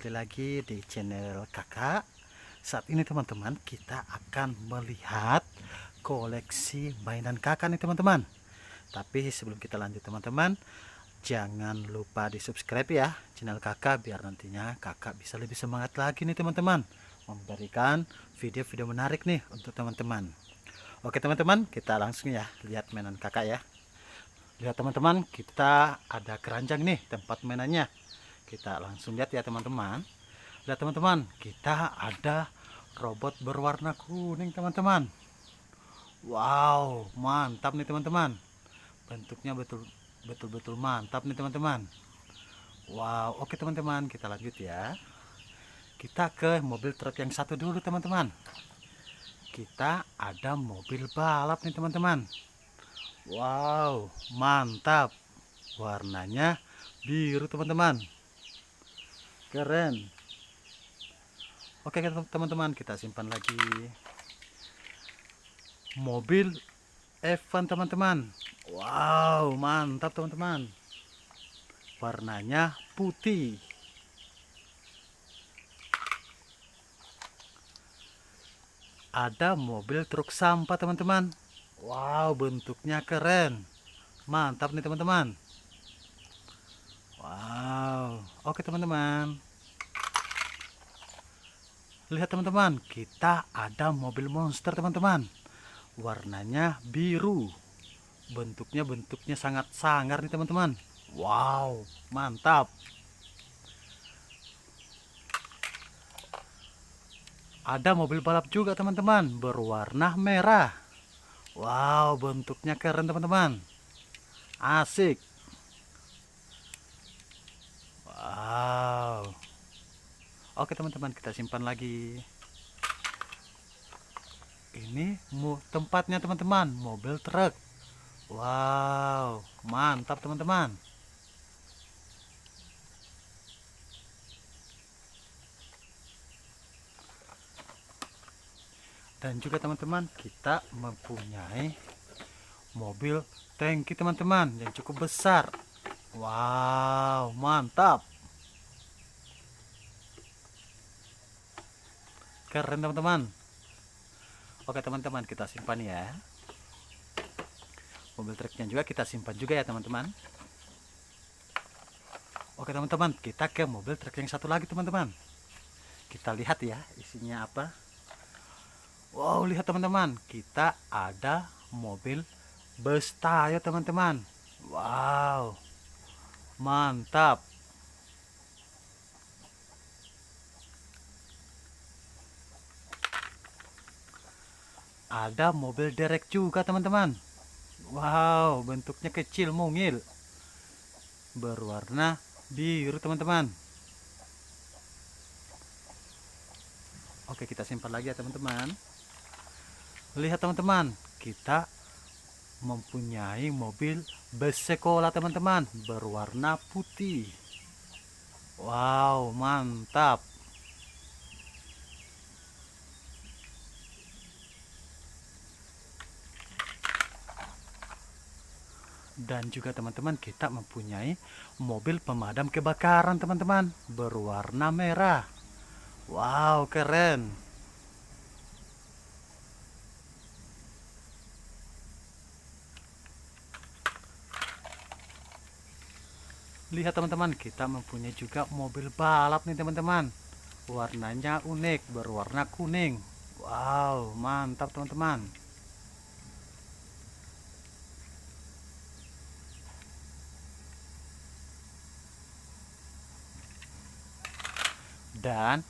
kembali lagi di channel kakak. Saat ini teman-teman, kita akan melihat koleksi mainan kakak nih teman-teman. Tapi sebelum kita lanjut teman-teman, jangan lupa di subscribe ya channel kakak, biar nantinya kakak bisa lebih semangat lagi nih teman-teman, memberikan video-video menarik nih untuk teman-teman. Oke teman-teman, kita langsung ya lihat mainan kakak ya. Lihat teman-teman, kita ada keranjang nih tempat mainannya. Kita langsung lihat ya teman-teman. Lihat teman-teman, kita ada robot berwarna kuning teman-teman. Wow, mantap nih teman-teman. Bentuknya betul-betul mantap nih teman-teman. Wow, oke teman-teman, kita lanjut ya. Kita ke mobil truk yang satu dulu teman-teman. Kita ada mobil balap nih teman-teman. Wow, mantap. Warnanya biru teman-teman. Keren. Oke teman-teman, kita simpan lagi. Mobil F1 teman-teman. Wow, mantap teman-teman. Warnanya putih. Ada mobil truk sampah teman-teman. Wow, bentuknya keren. Mantap nih teman-teman. Wow, oke teman-teman. Lihat teman-teman, kita ada mobil monster teman-teman. Warnanya biru. Bentuknya sangat sangar nih teman-teman. Wow, mantap. Ada mobil balap juga teman-teman, berwarna merah. Wow, bentuknya keren teman-teman. Asik. Wow. Oke teman-teman, kita simpan lagi. Ini tempatnya teman-teman, mobil truk. Wow, mantap teman-teman. Dan juga teman-teman, kita mempunyai mobil tangki teman-teman yang cukup besar. Wow, mantap. Keren teman-teman. Oke teman-teman, kita simpan ya. Mobil truknya juga kita simpan juga ya teman-teman. Oke teman-teman, kita ke mobil truk yang satu lagi teman-teman. Kita lihat ya isinya apa. Wow, lihat teman-teman, kita ada mobil bus Tayo teman-teman. Wow, mantap. Ada mobil derek juga teman-teman. Wow, bentuknya kecil mungil, berwarna biru teman-teman. Oke, kita simpan lagi ya teman-teman. Lihat teman-teman, kita mempunyai mobil bus sekolah teman-teman, berwarna putih. Wow, mantap. Dan juga teman-teman, kita mempunyai mobil pemadam kebakaran teman-teman, berwarna merah. Wow, keren. Lihat teman-teman, kita mempunyai juga mobil balap nih teman-teman. Warnanya unik, berwarna kuning. Wow, mantap teman-teman. Dan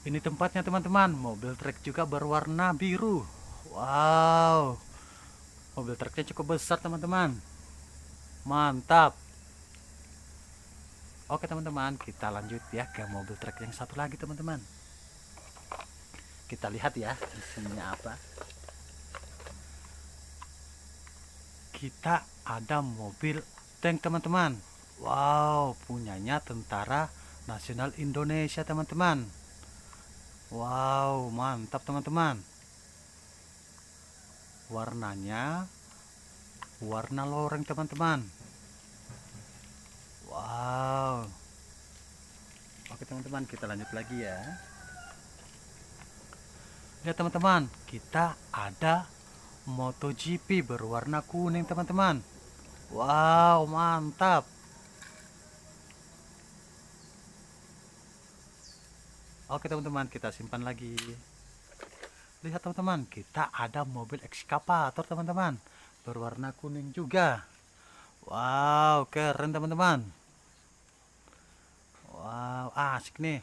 ini tempatnya teman-teman, mobil truk juga berwarna biru. Wow, mobil truknya cukup besar teman-teman. Mantap. Oke teman-teman, kita lanjut ya ke mobil truk yang satu lagi teman-teman. Kita lihat ya isinya apa. Kita ada mobil tank teman-teman. Wow, punyanya Tentara Nasional Indonesia teman-teman. Wow, mantap teman-teman. Warnanya warna loreng teman-teman. Wow. Oke teman-teman, kita lanjut lagi ya. Lihat teman-teman, kita ada MotoGP berwarna kuning teman-teman. Wow, mantap. Oke teman-teman, kita simpan lagi. Lihat teman-teman, kita ada mobil ekskavator teman-teman, berwarna kuning juga. Wow, keren teman-teman. Wow, asik nih.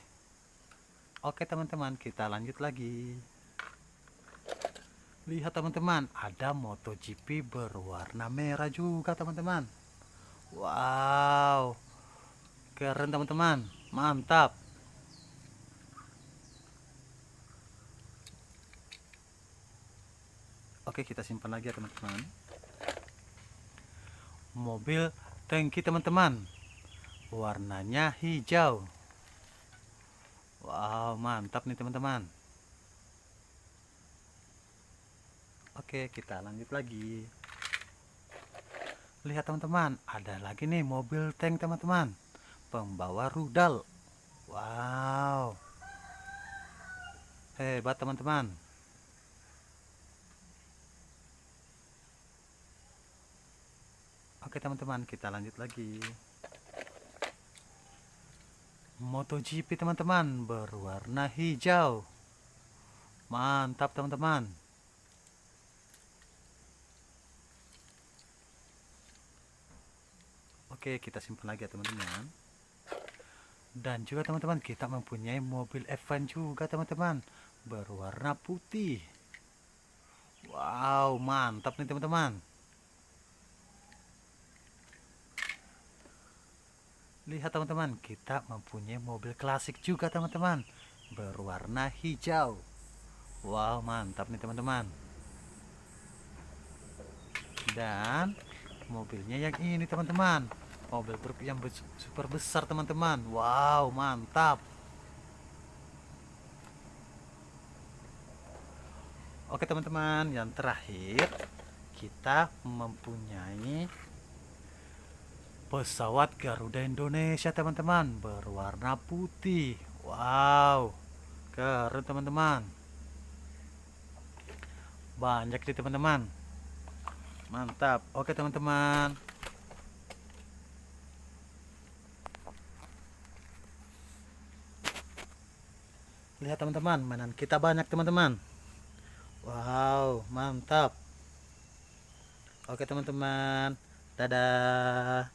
Oke teman-teman, kita lanjut lagi. Lihat teman-teman, ada MotoGP berwarna merah juga teman-teman. Wow, keren teman-teman, mantap. Oke, kita simpan lagi ya teman-teman. Mobil tangki teman-teman, warnanya hijau. Wow, mantap nih teman-teman. Oke, kita lanjut lagi. Lihat teman-teman, ada lagi nih mobil tank teman-teman, pembawa rudal. Wow, hebat teman-teman. Oke teman-teman, kita lanjut lagi. MotoGP teman-teman, berwarna hijau. Mantap teman-teman. Oke, kita simpan lagi ya teman-teman. Dan juga teman-teman, kita mempunyai mobil F1 juga teman-teman, berwarna putih. Wow, mantap nih teman-teman. Lihat teman-teman, kita mempunyai mobil klasik juga teman-teman, berwarna hijau. Wow, mantap nih teman-teman. Dan mobilnya yang ini teman-teman, mobil truk yang super besar teman-teman. Wow, mantap. Oke teman-teman, yang terakhir kita mempunyai pesawat Garuda Indonesia teman-teman, berwarna putih. Wow, keren teman-teman. Banyak nih teman-teman, mantap. Oke teman-teman, lihat teman-teman, mainan kita banyak teman-teman. Wow, mantap. Oke teman-teman, dadah.